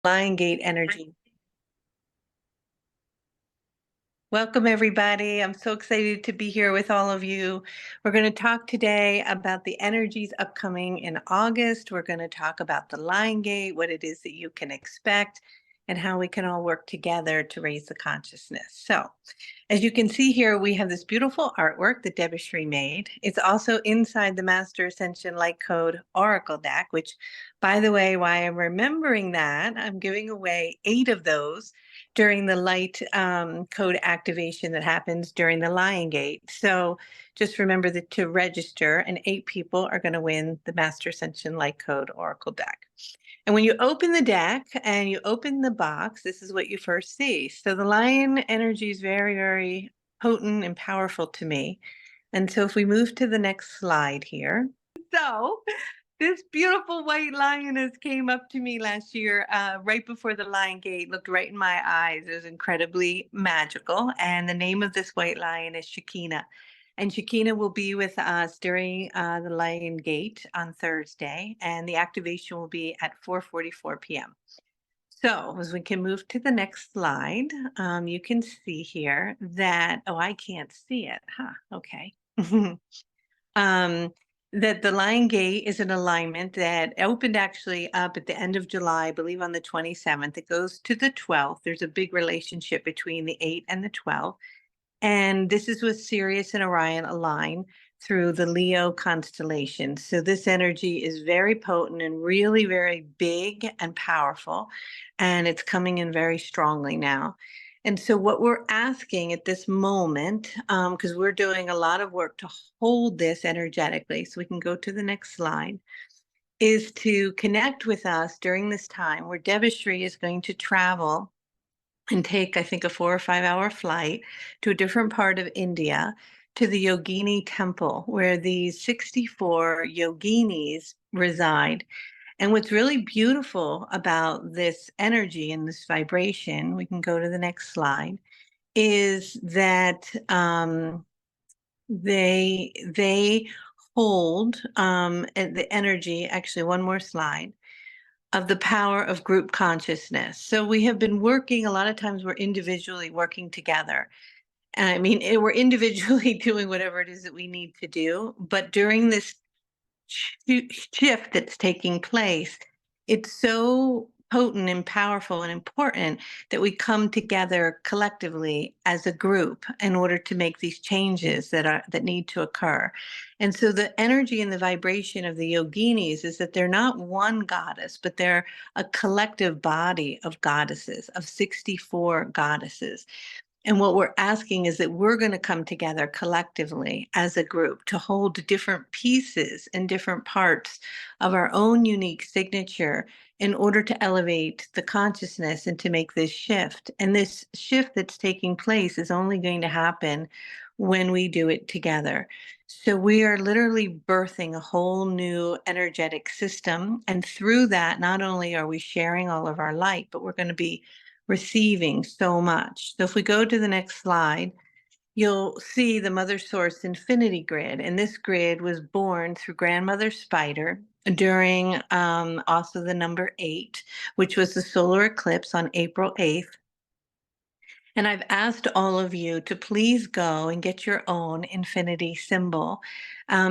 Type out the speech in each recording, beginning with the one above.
Lion Gate energy. Welcome, everybody. I'm so excited to be here with all of you. We're going to talk today about the energies upcoming in August. We're going to talk about the Lion Gate, what it is that you can expect, and how we can all work together to raise the consciousness. So, as you can see here, we have this beautiful artwork that Debashri made. It's also inside the Master Ascension Light Code Oracle deck, which, by the way, why I'm remembering that, I'm giving away 8 of those during the light code activation that happens during the Lion Gate. So just remember that to register, and 8 people are going to win the Master Ascension Light Code Oracle deck. And when you open the deck and you open the box, this is what you first see. So the lion energy is very, very potent and powerful to me. And so if we move to the next slide here. So this beautiful white lioness came up to me last year, right before the Lion Gate, looked right in my eyes. It was incredibly magical. And the name of this white lion is Shekinah. And Shekinah will be with us during the Lion Gate on Thursday. And the activation will be at 4:44 p.m. So as we can move to the next slide, you can see here that, oh, I can't see it. Huh, okay. That the Lion Gate is an alignment that opened actually up at the end of July, I believe on the 27th. It goes to the 12th. There's a big relationship between the 8 and the 12. And this is with Sirius and Orion align through the Leo constellation. So this energy is very potent and really very big and powerful. And it's coming in very strongly now. And so what we're asking at this moment, because we're doing a lot of work to hold this energetically, so we can go to the next slide, is to connect with us during this time where Debashri is going to travel and take, I think, a 4 or 5 hour flight to a different part of India, to the Yogini temple, where these 64 yoginis reside. And what's really beautiful about this energy and this vibration, we can go to the next slide, is that they hold the energy, actually one more slide, of the power of group consciousness. So we have been working, a lot of times we're individually working together. And I mean, we're individually doing whatever it is that we need to do. But during this shift that's taking place, it's so potent and powerful and important that we come together collectively as a group in order to make these changes that need to occur. And so the energy and the vibration of the yoginis is that they're not one goddess, but they're a collective body of goddesses, of 64 goddesses. And what we're asking is that we're going to come together collectively as a group to hold different pieces and different parts of our own unique signature in order to elevate the consciousness and to make this shift. And this shift that's taking place is only going to happen when we do it together. So we are literally birthing a whole new energetic system. And through that, not only are we sharing all of our light, but we're going to be receiving so much. So if we go to the next slide, you'll see the Mother Source Infinity Grid. And this grid was born through Grandmother Spider during also the number 8, which was the solar eclipse on April 8th. And I've asked all of you to please go and get your own infinity symbol.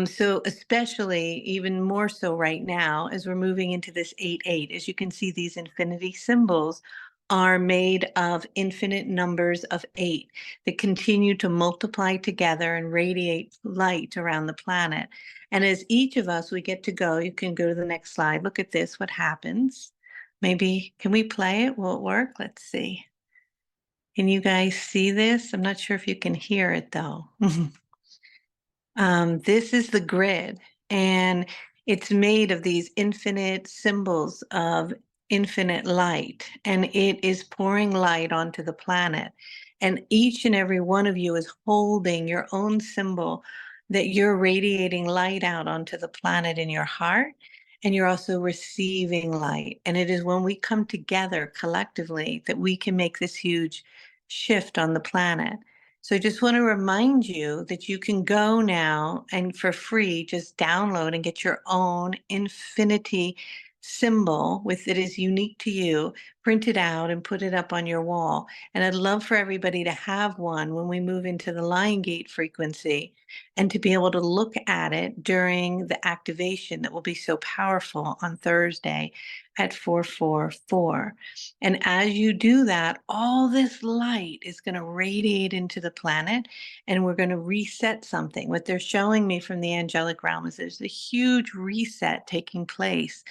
So especially, even more so right now, as we're moving into this 8-8, as you can see, these infinity symbols are made of infinite numbers of 8 that continue to multiply together and radiate light around the planet. And as each of us, we get to go, you can go to the next slide. Look at this, what happens. Maybe, can we play it? Will it work? Let's see. Can you guys see this? I'm not sure if you can hear it though. This is the grid, and it's made of these infinite symbols of infinite light, and it is pouring light onto the planet. And each and every one of you is holding your own symbol that you're radiating light out onto the planet in your heart, and you're also receiving light. And it is when we come together collectively that we can make this huge shift on the planet. So I just want to remind you that you can go now and for free just download and get your own infinity symbol with that is unique to you, print it out and put it up on your wall. And I'd love for everybody to have one when we move into the Lion Gate frequency and to be able to look at it during the activation that will be so powerful on Thursday at 444. And as you do that, all this light is going to radiate into the planet and we're going to reset something. What they're showing me from the angelic realm is there's a huge reset taking place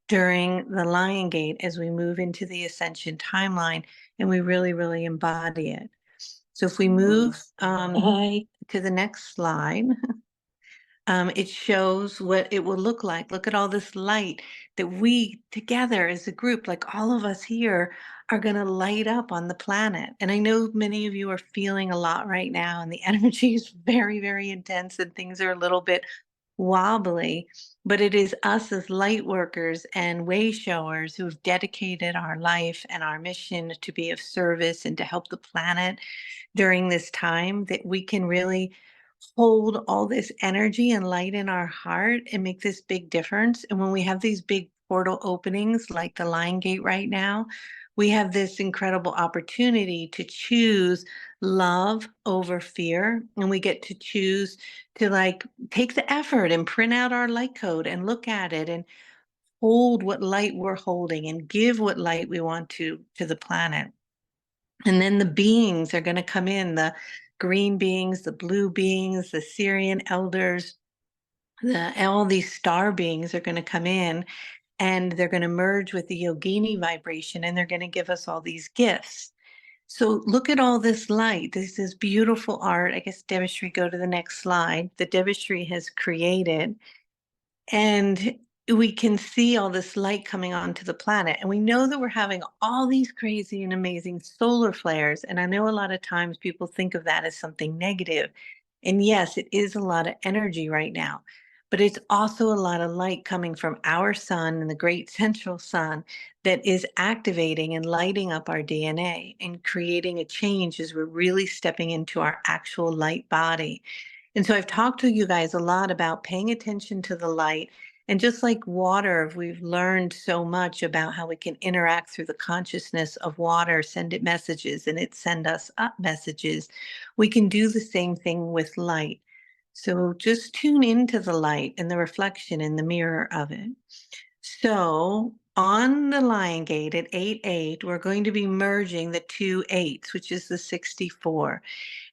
during the Lion Gate as we move into the ascension timeline and we really, really embody it. So if we move to the next slide, it shows what it will look like. Look at all this light that we together as a group, like all of us here, are going to light up on the planet. And I know many of you are feeling a lot right now, and the energy is very, very intense, and things are a little bit wobbly. But it is us as light workers and way showers who have dedicated our life and our mission to be of service and to help the planet during this time that we can really hold all this energy and light in our heart and make this big difference. And when we have these big portal openings like the Lion Gate right now, we have this incredible opportunity to choose love over fear. And we get to choose to like take the effort and print out our light code and look at it and hold what light we're holding and give what light we want to the planet. And then the beings are going to come in, the green beings, the blue beings, the Syrian elders, all these star beings are going to come in and they're going to merge with the yogini vibration and they're going to give us all these gifts. So look at all this light. This is beautiful art. I guess Devashri, go to the next slide. That Devashri has created. And we can see all this light coming onto the planet. And we know that we're having all these crazy and amazing solar flares. And I know a lot of times people think of that as something negative. And yes, it is a lot of energy right now, but it's also a lot of light coming from our sun and the great central sun that is activating and lighting up our DNA and creating a change as we're really stepping into our actual light body. And so I've talked to you guys a lot about paying attention to the light. And just like water, we've learned so much about how we can interact through the consciousness of water, send it messages, and it send us up messages. We can do the same thing with light. So just tune into the light and the reflection in the mirror of it. So on the Lion Gate at 8-8, we're going to be merging the two eights, which is the 64.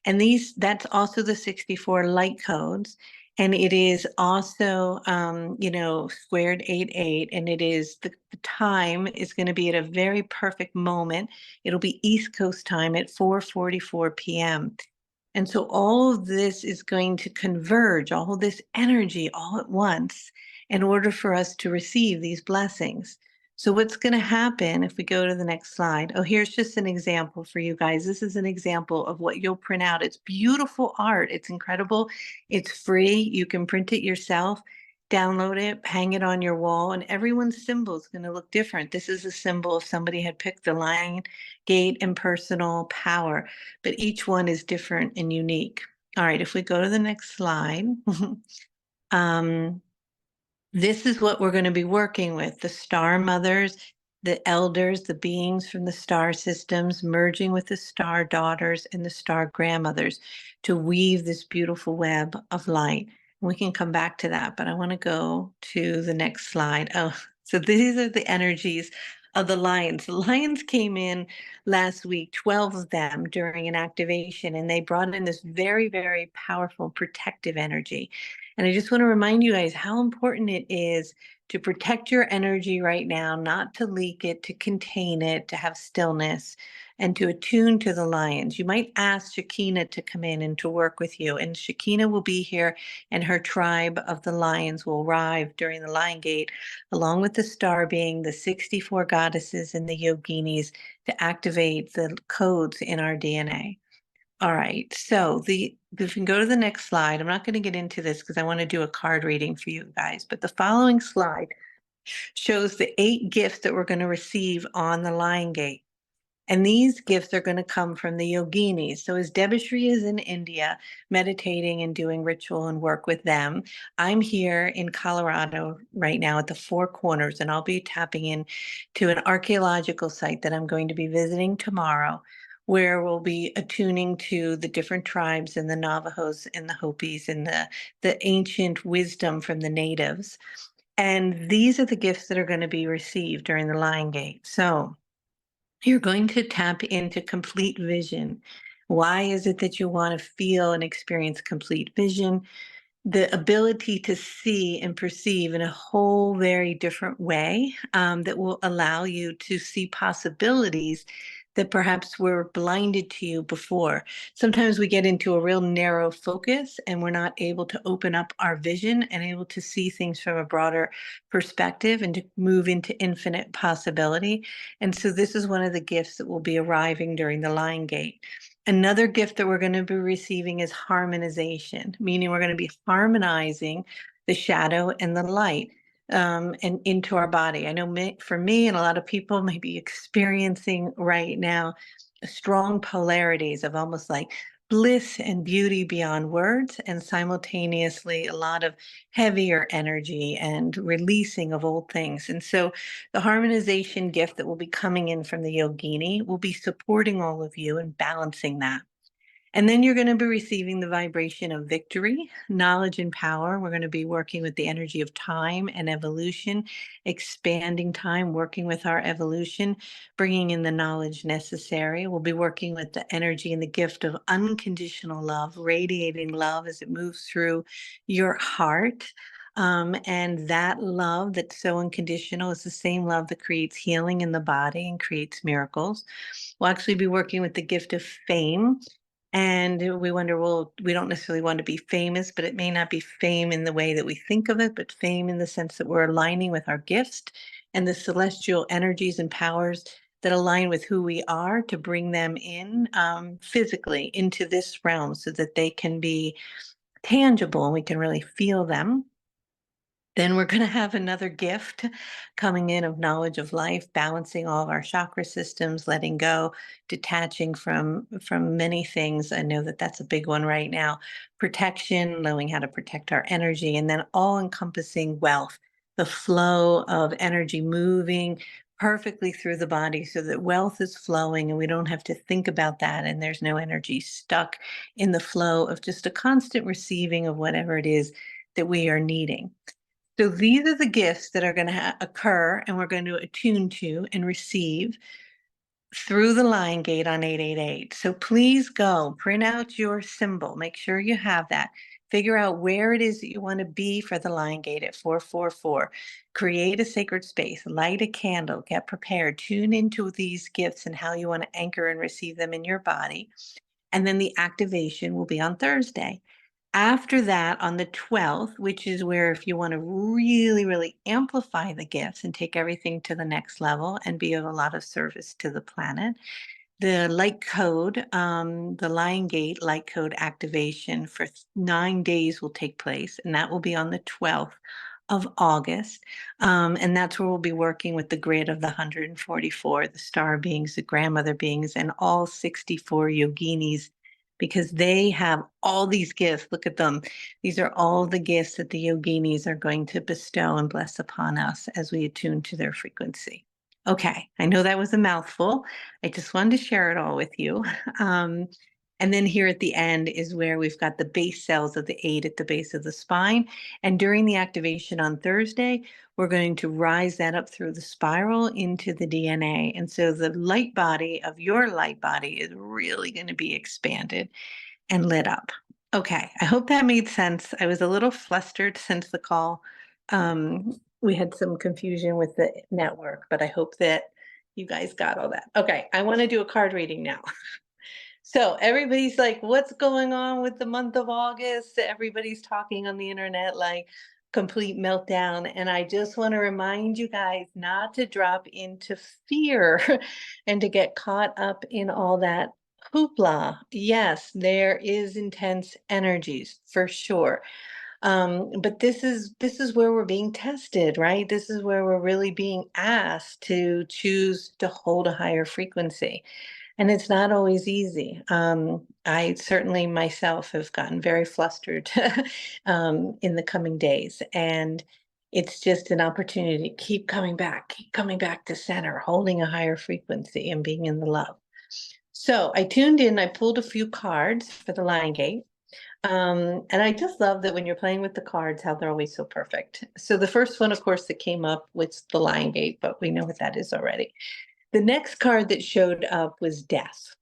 And that's also the 64 light codes. And it is also, squared 8-8. And it is the time is going to be at a very perfect moment. It'll be East Coast time at 4:44 p.m. And so all of this is going to converge, all of this energy all at once in order for us to receive these blessings. So what's going to happen if we go to the next slide? Oh, here's just an example for you guys. This is an example of what you'll print out. It's beautiful art. It's incredible. It's free. You can print it yourself, download it, hang it on your wall, and everyone's symbol is going to look different. This is a symbol if somebody had picked the Lion Gate and personal power, but each one is different and unique. All right, if we go to the next slide. This is what we're going to be working with, the star mothers, the elders, the beings from the star systems, merging with the star daughters and the star grandmothers to weave this beautiful web of light. We can come back to that, but I want to go to the next slide. Oh, so these are the energies of the lions. The lions came in last week, 12 of them during an activation, and they brought in this very, very powerful protective energy. And I just want to remind you guys how important it is to protect your energy right now, not to leak it, to contain it, to have stillness, and to attune to the lions. You might ask Shakina to come in and to work with you. And Shakina will be here, and her tribe of the lions will arrive during the Lion Gate, along with the star being the 64 goddesses and the yoginis to activate the codes in our DNA. All right, so if you can go to the next slide, I'm not going to get into this because I want to do a card reading for you guys, but the following slide shows the 8 gifts that we're going to receive on the Lion Gate. And these gifts are going to come from the yoginis. So as Debashri is in India, meditating and doing ritual and work with them, I'm here in Colorado right now at the Four Corners, and I'll be tapping in to an archaeological site that I'm going to be visiting tomorrow, where we'll be attuning to the different tribes and the Navajos and the Hopis and the ancient wisdom from the natives. And these are the gifts that are going to be received during the Lion Gate. So you're going to tap into complete vision. Why is it that you want to feel and experience complete vision? The ability to see and perceive in a whole very different way, that will allow you to see possibilities that perhaps were blinded to you before. Sometimes we get into a real narrow focus and we're not able to open up our vision and able to see things from a broader perspective and to move into infinite possibility. And so this is one of the gifts that will be arriving during the Lion Gate. Another gift that we're going to be receiving is harmonization, meaning we're going to be harmonizing the shadow and the light, and into our body. I know for me and a lot of people may be experiencing right now strong polarities of almost like bliss and beauty beyond words, and simultaneously a lot of heavier energy and releasing of old things. And so the harmonization gift that will be coming in from the yogini will be supporting all of you and balancing that. And then you're going to be receiving the vibration of victory, knowledge, and power. We're going to be working with the energy of time and evolution, expanding time, working with our evolution, bringing in the knowledge necessary. We'll be working with the energy and the gift of unconditional love, radiating love as it moves through your heart. And that love that's so unconditional is the same love that creates healing in the body and creates miracles. We'll actually be working with the gift of fame. And we wonder, well, we don't necessarily want to be famous, but it may not be fame in the way that we think of it, but fame in the sense that we're aligning with our gifts and the celestial energies and powers that align with who we are to bring them in, physically into this realm so that they can be tangible and we can really feel them. Then we're going to have another gift coming in of knowledge of life, balancing all of our chakra systems, letting go, detaching from many things. I know that that's a big one right now. Protection, knowing how to protect our energy, and then all-encompassing wealth, the flow of energy moving perfectly through the body so that wealth is flowing and we don't have to think about that, and there's no energy stuck in the flow of just a constant receiving of whatever it is that we are needing. So these are the gifts that are going to occur and we're going to attune to and receive through the Lion Gate on 888. So please go print out your symbol. Make sure you have that. Figure out where it is that you want to be for the Lion Gate at 444. Create a sacred space, light a candle, get prepared, tune into these gifts and how you want to anchor and receive them in your body. And then the activation will be on Thursday. After that, on the 12th, which is where if you want to really, really amplify the gifts and take everything to the next level and be of a lot of service to the planet, the light code, the Lion Gate light code activation for 9 days will take place, and that will be on the 12th of August. And that's where we'll be working with the grid of the 144, the star beings, the grandmother beings, and all 64 yoginis, because they have all these gifts. Look at them. These are all the gifts that the yoginis are going to bestow and bless upon us as we attune to their frequency. Okay, I know that was a mouthful. I just wanted to share it all with you. Um, and then here at the end is where we've got the base cells of the 8 at the base of the spine. And during the activation on Thursday, we're going to rise that up through the spiral into the DNA. And so the light body of your light body is really going to be expanded and lit up. Okay, I hope that made sense. I was a little flustered since the call. We had some confusion with the network, but I hope that you guys got all that. Okay, I want to do a card reading now. So everybody's like, what's going on with the month of August? Everybody's talking on the internet like complete meltdown. And I just want to remind you guys not to drop into fear and to get caught up in all that hoopla. Yes, there is intense energies for sure. But this is where we're being tested, right? This is where we're really being asked to choose to hold a higher frequency. And it's not always easy. I certainly myself have gotten very flustered in the coming days. And it's just an opportunity to keep coming back to center, holding a higher frequency and being in the love. So I tuned in, I pulled a few cards for the Lion Gate. And I just love that when you're playing with the cards, how they're always so perfect. So the first one, of course, that came up was the Lion Gate, but we know what that is already. The next card that showed up was death.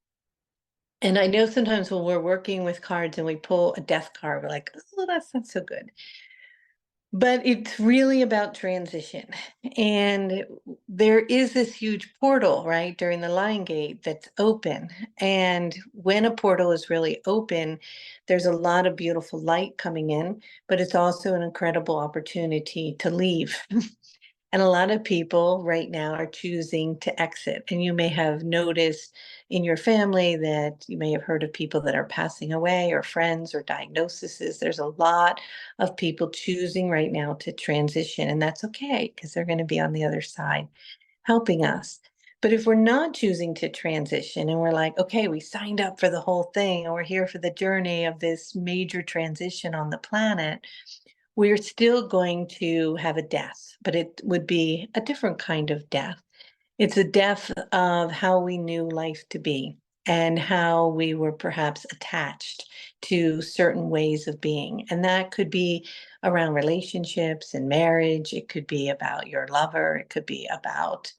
And I know sometimes when we're working with cards and we pull a death card, we're like, oh, that's not so good. But it's really about transition. And there is this huge portal, right, during the Lion Gate that's open. And when a portal is really open, there's a lot of beautiful light coming in, but it's also an incredible opportunity to leave. And a lot of people right now are choosing to exit. And you may have noticed in your family that you may have heard of people that are passing away or friends or diagnoses. There's a lot of people choosing right now to transition. And that's okay because they're going to be on the other side helping us. But if we're not choosing to transition and we're like, okay, we signed up for the whole thing and we're here for the journey of this major transition on the planet, we're still going to have a death, but it would be a different kind of death. It's a death of how we knew life to be and how we were perhaps attached to certain ways of being. And that could be around relationships and marriage. It could be about your lover. It could be about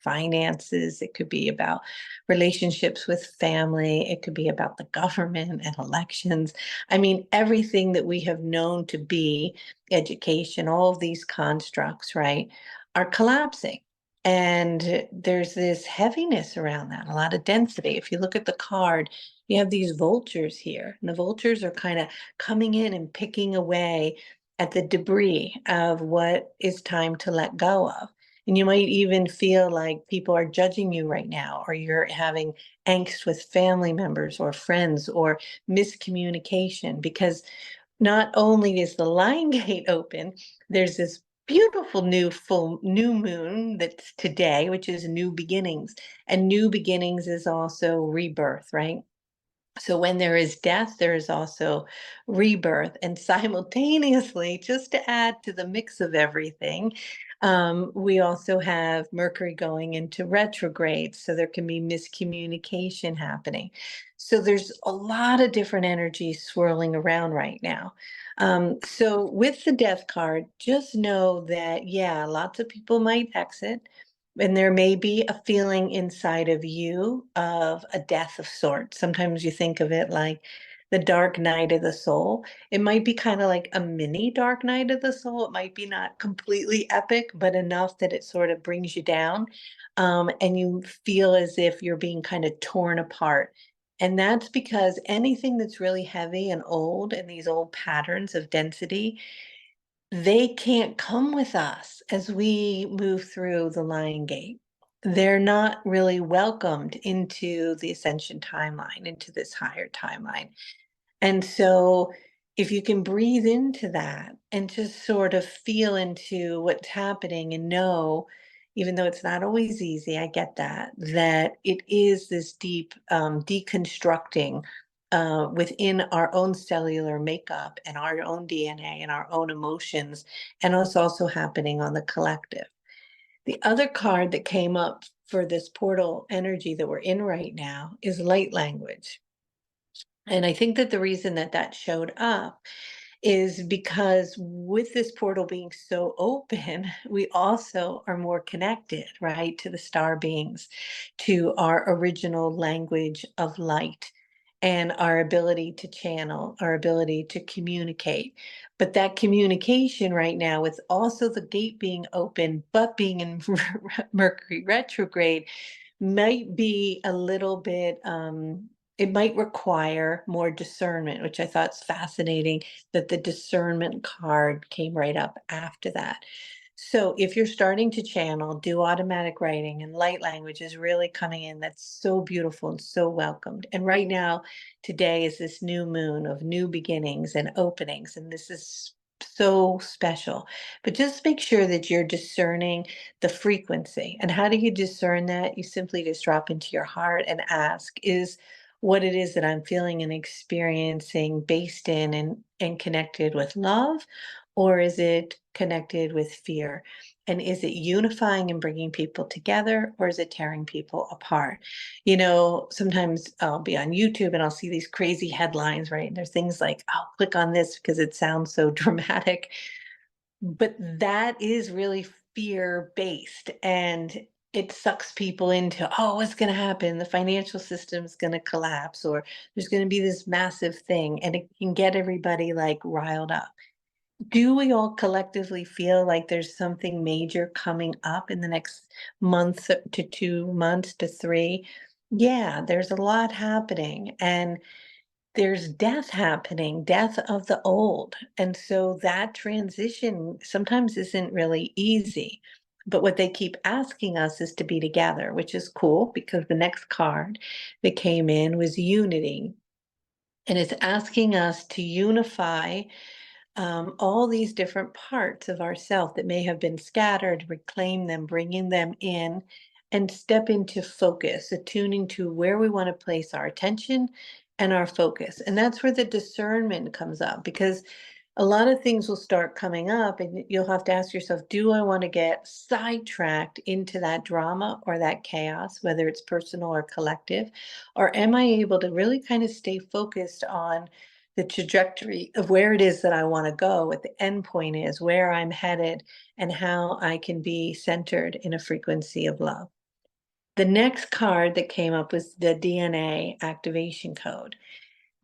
finances. It could be about relationships with family. It could be about the government and elections. I mean, everything that we have known to be education, all of these constructs, right, are collapsing. And there's this heaviness around that, a lot of density. If you look at the card, you have these vultures here, and the vultures are kind of coming in and picking away at the debris of what is time to let go of. And you might even feel like people are judging you right now, or you're having angst with family members or friends or miscommunication because not only is the Lion Gate open, there's this beautiful new full new moon that's today, which is new beginnings. And new beginnings is also rebirth, right? So when there is death, there is also rebirth. And simultaneously, just to add to the mix of everything, we also have Mercury going into retrograde. So there can be miscommunication happening. So there's a lot of different energies swirling around right now. So with the death card, just know that, yeah, lots of people might exit. And there may be a feeling inside of you of a death of sorts. Sometimes you think of it like the dark night of the soul. It might be kind of like a mini dark night of the soul. It might be not completely epic, but enough that it sort of brings you down. And you feel as if you're being kind of torn apart. And that's because anything that's really heavy and old and these old patterns of density, they can't come with us as we move through the Lion Gate. They're not really welcomed into the ascension timeline, into this higher timeline. And so, if you can breathe into that and just sort of feel into what's happening and know, even though it's not always easy, I get that, that it is this deep deconstructing within our own cellular makeup and our own DNA and our own emotions, and it's also happening on the collective. The other card that came up for this portal energy that we're in right now is light language. And I think that the reason that that showed up is because with this portal being so open, we also are more connected, right, to the star beings, to our original language of light, and our ability to channel, our ability to communicate. But that communication right now, with also the gate being open, but being in Mercury retrograde, might be a little bit it might require more discernment, which I thought is fascinating that the discernment card came right up after that. So if you're starting to channel, do automatic writing, and light language is really coming in. That's so beautiful and so welcomed. And right now, today is this new moon of new beginnings and openings, and this is so special. But just make sure that you're discerning the frequency. And how do you discern that? You simply just drop into your heart and ask, is what it is that I'm feeling and experiencing based in and connected with love? Or is it connected with fear? And is it unifying and bringing people together, or is it tearing people apart? Sometimes I'll be on YouTube and I'll see these crazy headlines, right? And there's things like, I'll click on this because it sounds so dramatic. But that is really fear based. And it sucks people into, oh, what's going to happen? The financial system's going to collapse, or there's going to be this massive thing. And it can get everybody like riled up. Do we all collectively feel like there's something major coming up in the next month to 2 months to three? Yeah, there's a lot happening, and there's death happening, death of the old. And so that transition sometimes isn't really easy. But what they keep asking us is to be together, which is cool because the next card that came in was unity. And it's asking us to unify all these different parts of ourself that may have been scattered, reclaim them, bringing them in, and step into focus, attuning to where we want to place our attention and our focus. And that's where the discernment comes up, because a lot of things will start coming up, and you'll have to ask yourself, do I want to get sidetracked into that drama or that chaos, whether it's personal or collective? Or am I able to really kind of stay focused on the trajectory of where it is that I want to go, what the end point is, where I'm headed, and how I can be centered in a frequency of love? The next card that came up was the DNA activation code.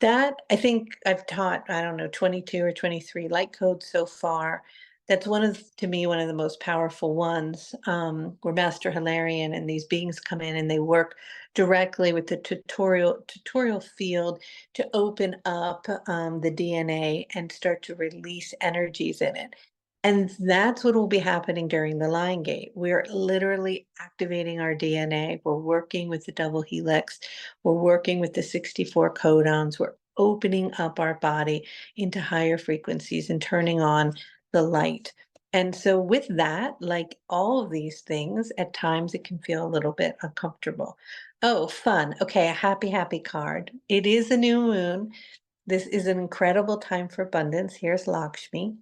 That, I think I've taught, I don't know, 22 or 23 light codes so far. That's to me, one of the most powerful ones. Where Master Hilarion and these beings come in and they work directly with the tutorial field to open up the DNA and start to release energies in it. And that's what will be happening during the line gate. We're literally activating our DNA. We're working with the double helix. We're working with the 64 codons. We're opening up our body into higher frequencies and turning on the light. And so, with that, like all of these things, at times it can feel a little bit uncomfortable. Oh, fun. Okay, a happy, happy card. It is a new moon. This is an incredible time for abundance. Here's Lakshmi.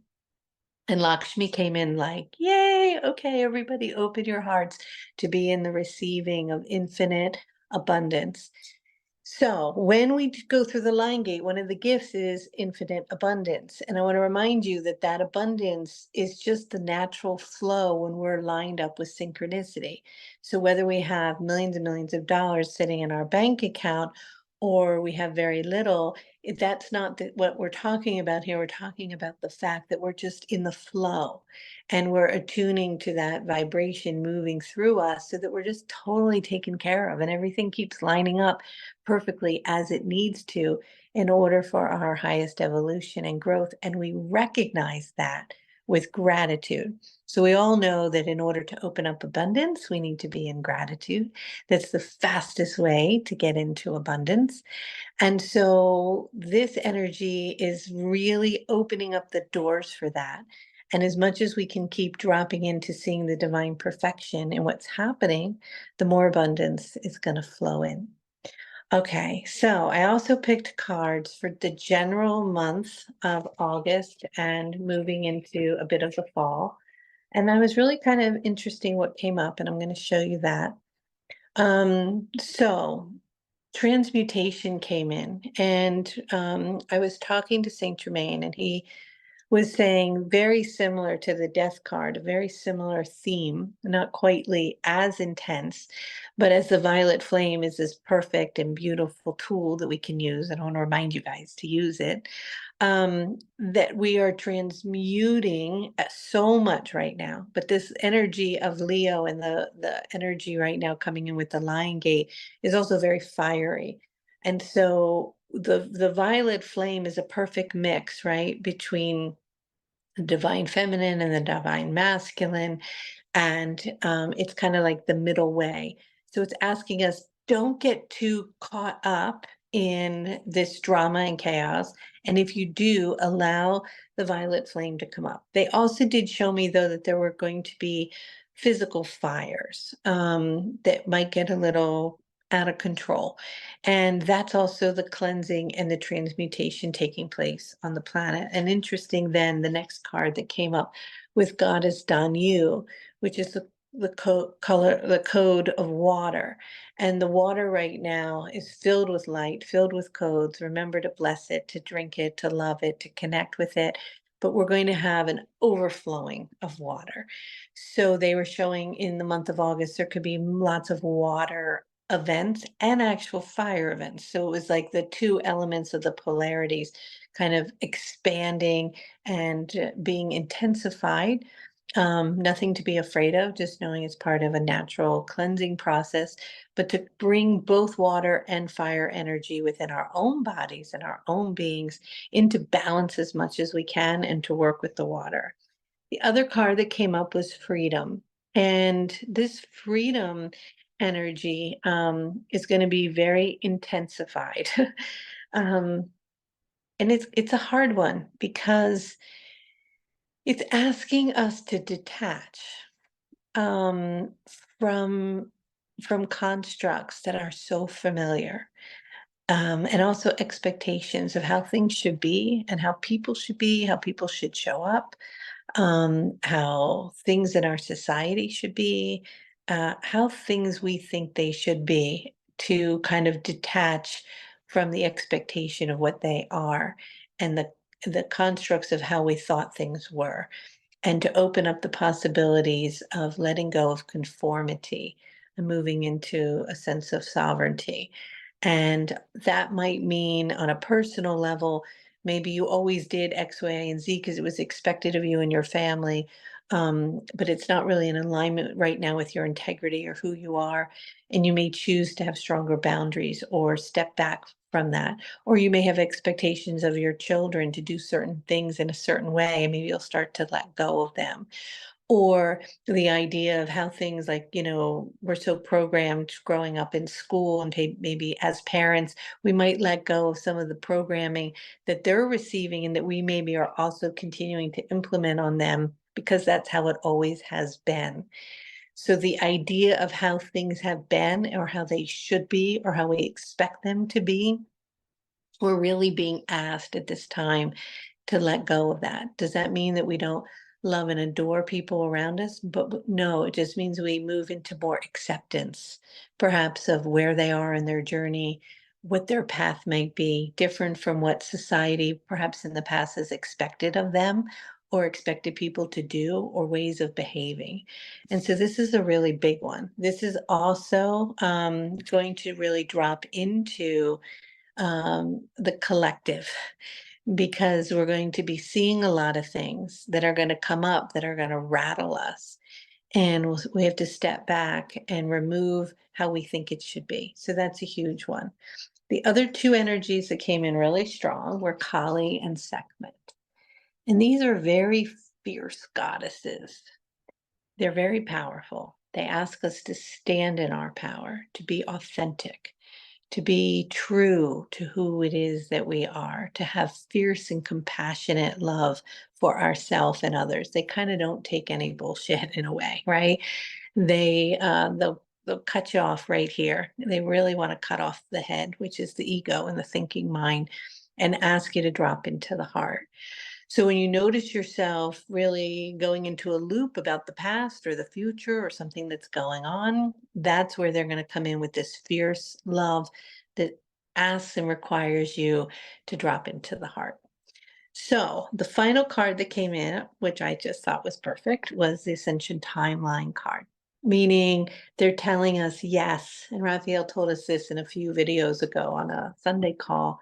And Lakshmi came in like, yay, okay, everybody open your hearts to be in the receiving of infinite abundance. So when we go through the line gate, one of the gifts is infinite abundance. And I want to remind you that that abundance is just the natural flow when we're lined up with synchronicity. So whether we have millions and millions of dollars sitting in our bank account, or we have very little, that's not what we're talking about here. We're talking about the fact that we're just in the flow, and we're attuning to that vibration moving through us so that we're just totally taken care of and everything keeps lining up perfectly as it needs to in order for our highest evolution and growth. And we recognize that with gratitude. So we all know that in order to open up abundance, we need to be in gratitude. That's the fastest way to get into abundance. And so this energy is really opening up the doors for that. And as much as we can keep dropping into seeing the divine perfection in what's happening, the more abundance is going to flow in. Okay, so I also picked cards for the general month of August and moving into a bit of the fall. And I was really kind of interesting what came up, and I'm going to show you that. So transmutation came in, and I was talking to Saint Germain, and he was saying very similar to the death card, a very similar theme, not quitely as intense, but as the violet flame is this perfect and beautiful tool that we can use. And I want to remind you guys to use it. That we are transmuting so much right now, but this energy of Leo and the energy right now coming in with the Lion Gate is also very fiery. And so the violet flame is a perfect mix, right, between the divine feminine and the divine masculine, and it's kind of like the middle way. So it's asking us, don't get too caught up in this drama and chaos. And if you do, allow the violet flame to come up. They also did show me, though, that there were going to be physical fires that might get a little out of control. And that's also the cleansing and the transmutation taking place on the planet. And interesting, then the next card that came up with God has done you, which is the code of water. And the water right now is filled with light, filled with codes. Remember to bless it, to drink it, to love it, to connect with it. But we're going to have an overflowing of water. So they were showing in the month of August, there could be lots of water events and actual fire events. So it was like the two elements of the polarities kind of expanding and being intensified. Nothing to be afraid of, just knowing it's part of a natural cleansing process, but to bring both water and fire energy within our own bodies and our own beings into balance as much as we can, and to work with the water. The other card that came up was freedom. And this freedom energy is going to be very intensified. um, and it's a hard one because it's asking us to detach um, from constructs that are so familiar, and also expectations of how things should be and how people should be, how people should show up, how things in our society should be, how things we think they should be, to kind of detach from the expectation of what they are, and the constructs of how we thought things were, and to open up the possibilities of letting go of conformity and moving into a sense of sovereignty. And that might mean, on a personal level, maybe you always did X, Y, and Z because it was expected of you and your family. But it's not really in alignment right now with your integrity or who you are. And you may choose to have stronger boundaries or step back from that. Or you may have expectations of your children to do certain things in a certain way, and maybe you'll start to let go of them. Or the idea of how things, like, we're so programmed growing up in school, and maybe as parents, we might let go of some of the programming that they're receiving and that we maybe are also continuing to implement on them because that's how it always has been. So the idea of how things have been, or how they should be, or how we expect them to be, we're really being asked at this time to let go of that. Does that mean that we don't love and adore people around us? But no, it just means we move into more acceptance, perhaps, of where they are in their journey, what their path might be, different from what society perhaps in the past has expected of them, or expected people to do, or ways of behaving. And so this is a really big one. This is also going to really drop into the collective, because we're going to be seeing a lot of things that are going to come up that are going to rattle us. And we have to step back and remove how we think it should be. So that's a huge one. The other two energies that came in really strong were Kali and Sekhmet. And these are very fierce goddesses. They're very powerful. They ask us to stand in our power, to be authentic, to be true to who it is that we are, to have fierce and compassionate love for ourselves and others. They kind of don't take any bullshit in a way, right? They'll cut you off right here. They really want to cut off the head, which is the ego and the thinking mind, and ask you to drop into the heart. So when you notice yourself really going into a loop about the past or the future or something that's going on, that's where they're going to come in with this fierce love that asks and requires you to drop into the heart. So the final card that came in, which I just thought was perfect, was the Ascension Timeline card, meaning they're telling us yes. And Raphael told us this in a few videos ago on a Sunday call.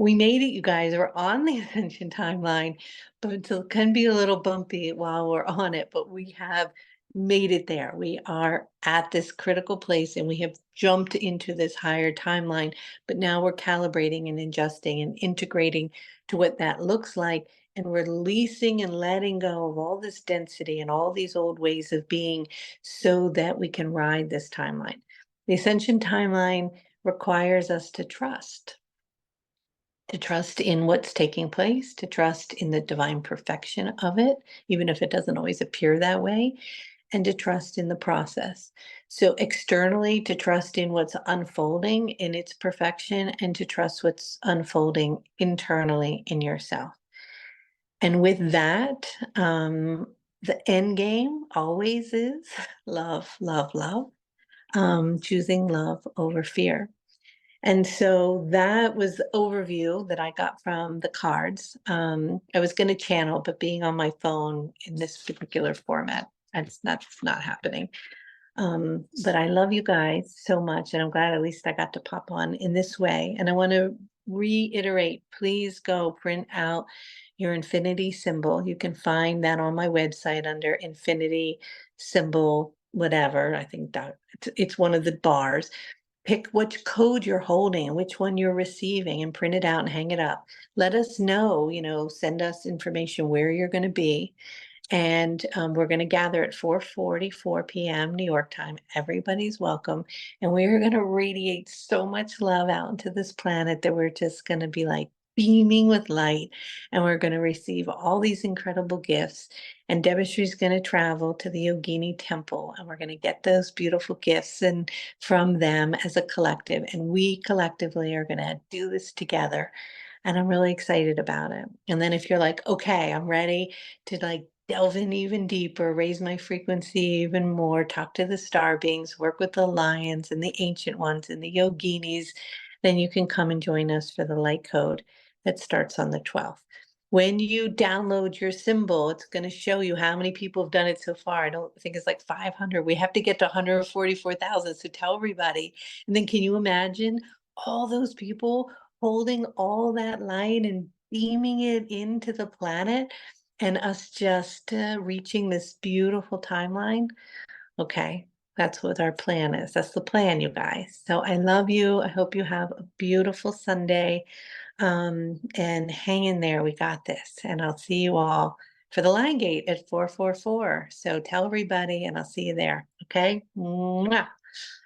We made it, you guys. We're on the Ascension Timeline, but it can be a little bumpy while we're on it, but we have made it there. We are at this critical place, and we have jumped into this higher timeline, but now we're calibrating and adjusting and integrating to what that looks like, and releasing and letting go of all this density and all these old ways of being so that we can ride this timeline. The ascension timeline requires us to trust in what's taking place, to trust in the divine perfection of it, even if it doesn't always appear that way, and to trust in the process. So, externally, to trust in what's unfolding in its perfection and to trust what's unfolding internally in yourself. And with that, the end game always is love, love, love, choosing love over fear. And so that was the overview that I got from the cards. I was going to channel, but being on my phone in this particular format, that's not happening. But I love you guys so much, and I'm glad at least I got to pop on in this way. And I want to reiterate, please go print out your infinity symbol. You can find that on my website under infinity symbol, whatever. I think that it's one of the bars. Pick which code you're holding and which one you're receiving and print it out and hang it up. Let us know, send us information where you're going to be. And we're going to gather at 4:44 p.m. New York time. Everybody's welcome. And we're going to radiate so much love out into this planet that we're just going to be like beaming with light. And we're going to receive all these incredible gifts. And Debasree's going to travel to the Yogini temple. And we're going to get those beautiful gifts and from them as a collective. And we collectively are going to do this together. And I'm really excited about it. And then if you're like, okay, I'm ready to like delve in even deeper, raise my frequency even more, talk to the star beings, work with the lions and the ancient ones and the yoginis, then you can come and join us for the light code that starts on the 12th. When you download your symbol, it's going to show you how many people have done it so far. I don't think it's like 500. We have to get to 144,000. So tell everybody. And then can you imagine all those people holding all that light and beaming it into the planet and us just reaching this beautiful timeline? Okay, that's what our plan is. That's the plan, you guys. So I love you. I hope you have a beautiful Sunday. And hang in there. We got this. And I'll see you all for the line gate at 444. So tell everybody, and I'll see you there. Okay. Mwah.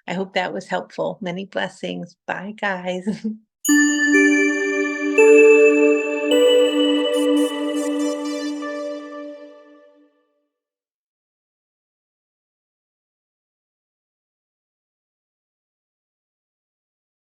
I hope that was helpful. Many blessings. Bye, guys.